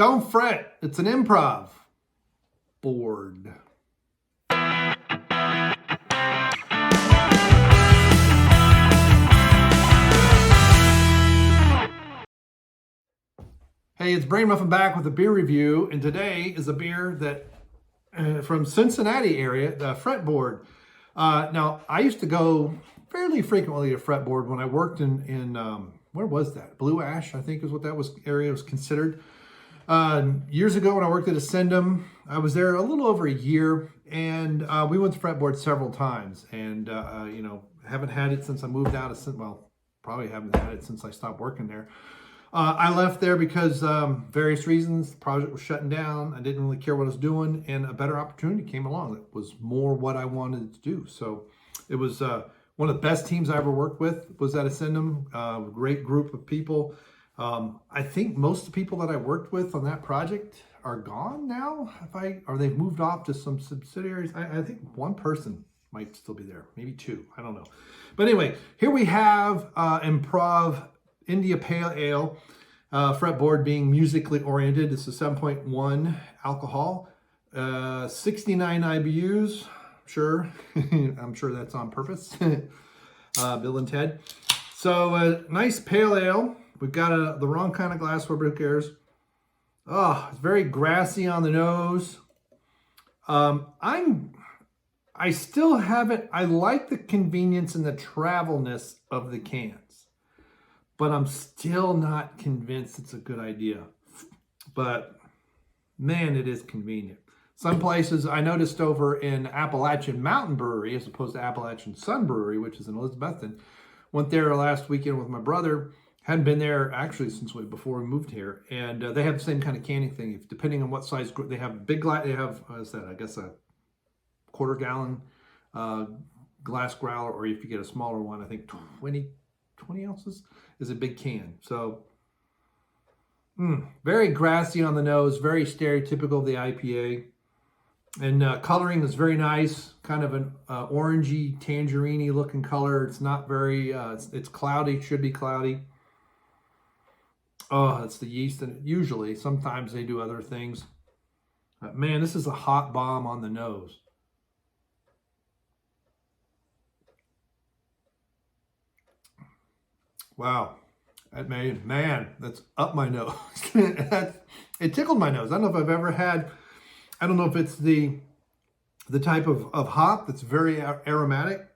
Don't fret, it's an improv board. Hey, it's Brain Muffin back with a beer review, and today is a beer that from Cincinnati area, the Fretboard. Now, I used to go fairly frequently to Fretboard when I worked in where was that? Blue Ash, I think is what that area was considered. Years ago when I worked at Ascendum, I was there a little over a year, and we went to Fretboard several times, and haven't had it since I moved out of, well, probably haven't had it since I stopped working there. I left there because various reasons. The project was shutting down. I didn't really care what I was doing, and a better opportunity came along that was more what I wanted to do. So it was one of the best teams I ever worked with was at Ascendum. Great group of people. I think most of the people that I worked with on that project are gone now. Or they've moved off to some subsidiaries. I think one person might still be there, maybe two. I don't know. But anyway, here we have Improv India Pale Ale, Fretboard being musically oriented. This is 7.1 alcohol, 69 IBUs. Sure, I'm sure that's on purpose. Bill and Ted. So nice pale ale. We've got the wrong kind of glassware, but who cares? Oh, it's very grassy on the nose. I still haven't. I like the convenience and the travelness of the cans, but I'm still not convinced it's a good idea. But man, it is convenient. Some places I noticed over in Appalachian Mountain Brewery, as opposed to Appalachian Sun Brewery, which is in Elizabethton, went there last weekend with my brother. Hadn't been there actually since before we moved here, and they have the same kind of canning thing. Depending on what size, they have big glass. They have what is that? I guess a quarter-gallon glass growler, or if you get a smaller one, I think 20 ounces is a big can. So very grassy on the nose, very stereotypical of the IPA, and coloring is very nice. Kind of an orangey, tangerine-y looking color. It's not very. It's cloudy. Should be cloudy. Oh, it's the yeast, and usually, sometimes they do other things. Man, this is a hot bomb on the nose. Wow, that's up my nose. It tickled my nose. I don't know if I've ever had. I don't know if it's the type of hop that's very aromatic,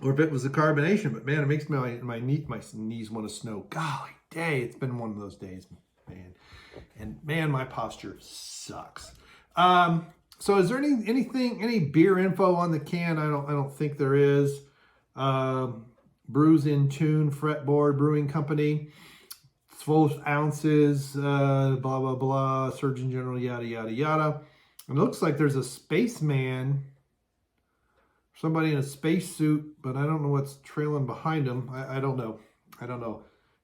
or if it was the carbonation. But man, it makes my knees want to snow. Golly day, it's been one of those days, man. And man, my posture sucks. So is there any beer info on the can? I don't think there is. Brews in Tune, Fretboard Brewing Company, 12 ounces, blah blah blah, Surgeon General, yada yada yada. And it looks like there's a spaceman, somebody in a spacesuit, but I don't know what's trailing behind him. I don't know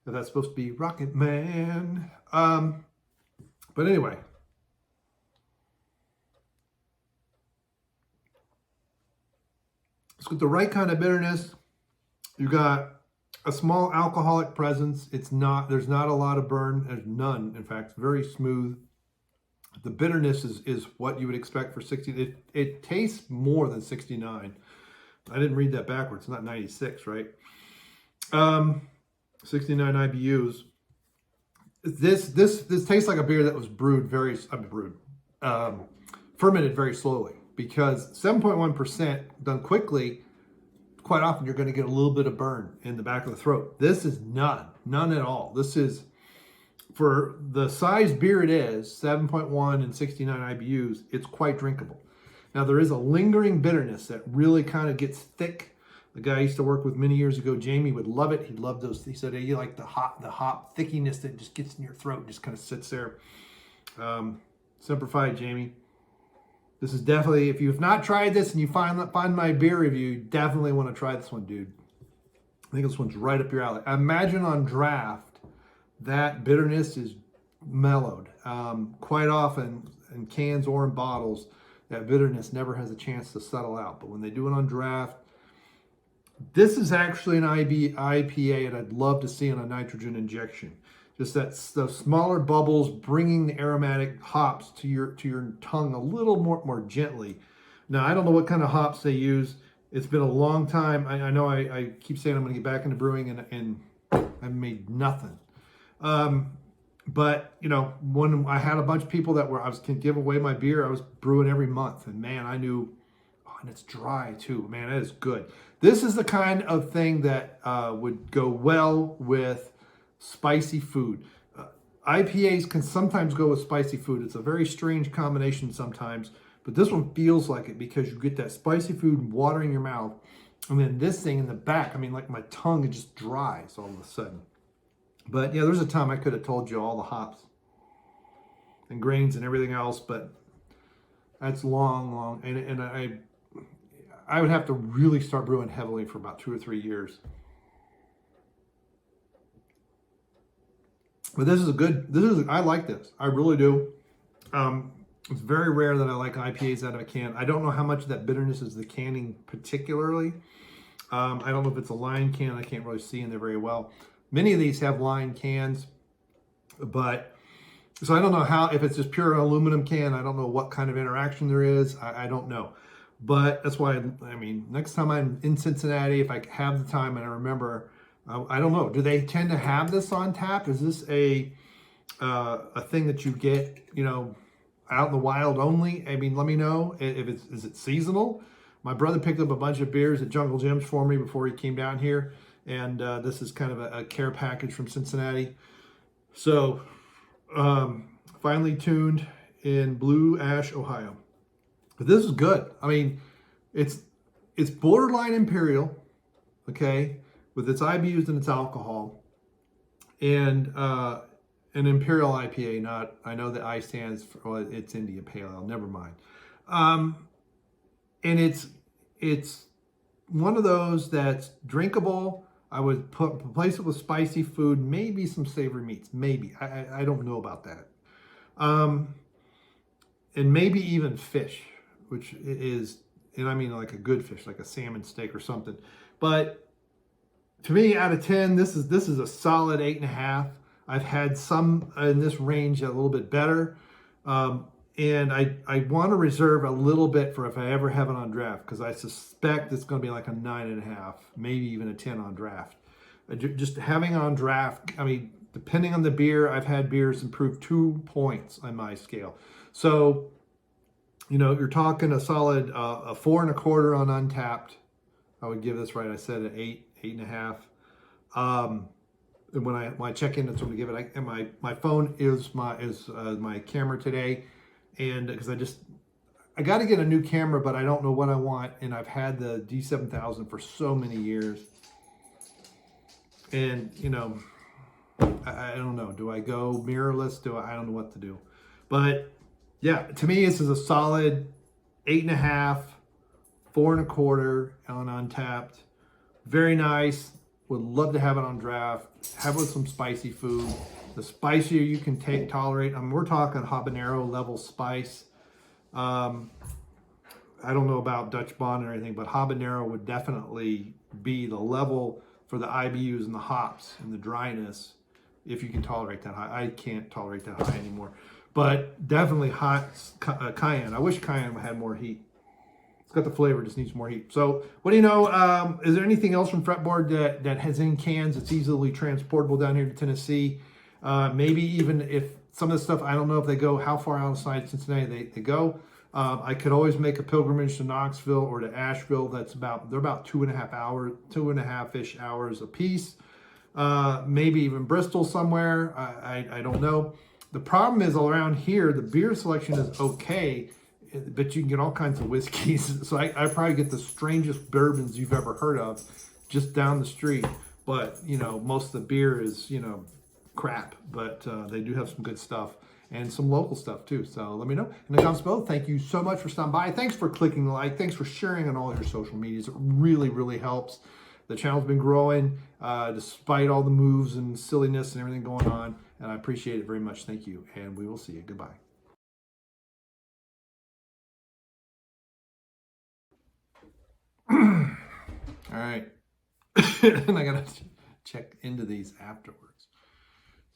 if that's supposed to be Rocket Man. But anyway. It's got the right kind of bitterness. You got a small alcoholic presence. There's not a lot of burn. There's none, in fact. It's very smooth. The bitterness is what you would expect for 60. It tastes more than 69. I didn't read that backwards. It's not 96, right? 69 IBUs. This tastes like a beer that was fermented very slowly, because 7.1% done quickly. Quite often you're going to get a little bit of burn in the back of the throat. This is none at all. This is, for the size beer it is, 7.1 and 69 IBUs, it's quite drinkable. Now there is a lingering bitterness that really kind of gets thick. The guy I used to work with many years ago, Jamie, would love it. He loved those. He said, hey, you like the hop thickiness that just gets in your throat and just kind of sits there. Semper Fi, Jamie. This is definitely, if you have not tried this and you find my beer review, you definitely want to try this one, dude. I think this one's right up your alley. Imagine on draft, that bitterness is mellowed. Quite often in cans or in bottles, that bitterness never has a chance to settle out. But when they do it on draft, this is actually an IPA, and I'd love to see on a nitrogen injection. Just those smaller bubbles bringing the aromatic hops to your tongue a little more gently. Now, I don't know what kind of hops they use. It's been a long time. I know I keep saying I'm going to get back into brewing, and I've made nothing. But, you know, when I had a bunch of people that I was going to give away my beer, I was brewing every month. And, man, I knew, oh, and it's dry, too. Man, that is good. This is the kind of thing that would go well with spicy food. IPAs can sometimes go with spicy food. It's a very strange combination sometimes, but this one feels like it because you get that spicy food watering your mouth, and then this thing in the back, I mean, like my tongue, it just dries all of a sudden. But yeah, there's a time I could have told you all the hops and grains and everything else, but that's long, and I would have to really start brewing heavily for about 2 or 3 years. But I like this. I really do. It's very rare that I like IPAs out of a can. I don't know how much of that bitterness is the canning particularly. I don't know if it's a line can. I can't really see in there very well. Many of these have line cans, but so I don't know if it's just pure aluminum can. I don't know what kind of interaction there is. I don't know. But that's why, I mean, next time I'm in Cincinnati, if I have the time and I remember, I don't know. Do they tend to have this on tap? Is this a thing that you get, you know, out in the wild only? I mean, let me know if is it seasonal. My brother picked up a bunch of beers at Jungle Jim's for me before he came down here, and this is kind of a care package from Cincinnati. So, finely tuned in Blue Ash, Ohio. But this is good. I mean, it's borderline imperial, okay, with its IBUs and its alcohol, and an imperial IPA. Not, I know the I stands for, well, it's India Pale Ale. Never mind. And it's one of those that's drinkable. I would replace it with spicy food, maybe some savory meats, maybe. I don't know about that. And maybe even fish, which is, and I mean like a good fish, like a salmon steak or something. But to me, out of 10, this is a solid 8.5. I've had some in this range a little bit better. And I want to reserve a little bit for if I ever have it on draft, because I suspect it's going to be like a 9.5, maybe even a 10 on draft. Just having on draft, I mean, depending on the beer, I've had beers improve 2 points on my scale. So, you know, you're talking a solid a 4.25 on Untapped. I would give this, right, I said an 8.5. And when I check in, that's when I give it. And my phone is my camera today. And because I got to get a new camera, but I don't know what I want. And I've had the D7000 for so many years. And, you know, I don't know. Do I go mirrorless? I don't know what to do. But yeah, to me, this is a solid 8.5, 4.25 on Untapped. Very nice. Would love to have it on draft. Have it with some spicy food. The spicier you can tolerate. I mean, we're talking habanero level spice. I don't know about Dutch Bond or anything, but habanero would definitely be the level for the IBUs and the hops and the dryness, if you can tolerate that high. I can't tolerate that high anymore. But definitely hot cayenne. I wish cayenne had more heat. It's got the flavor, just needs more heat. So, what do you know? Is there anything else from Fretboard that has in cans that's easily transportable down here to Tennessee? Maybe even if some of the stuff, I don't know if they go, how far outside Cincinnati they go. I could always make a pilgrimage to Knoxville or to Asheville. They're about 2.5 hours, 2.5-ish hours a piece. Maybe even Bristol somewhere. I don't know. The problem is around here, the beer selection is okay, but you can get all kinds of whiskeys. So I probably get the strangest bourbons you've ever heard of just down the street. But, you know, most of the beer is, you know, crap. But they do have some good stuff and some local stuff too. So let me know in the comments below. Thank you so much for stopping by. Thanks for clicking the like. Thanks for sharing on all your social medias. It really, really helps. The channel's been growing despite all the moves and silliness and everything going on. And I appreciate it very much. Thank you. And we will see you. Goodbye. All right. And I got to check into these afterwards.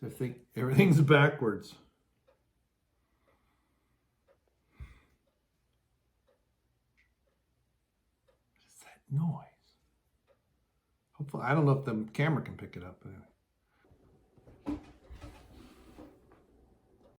I think everything's backwards. What is that noise? Hopefully, I don't know if the camera can pick it up.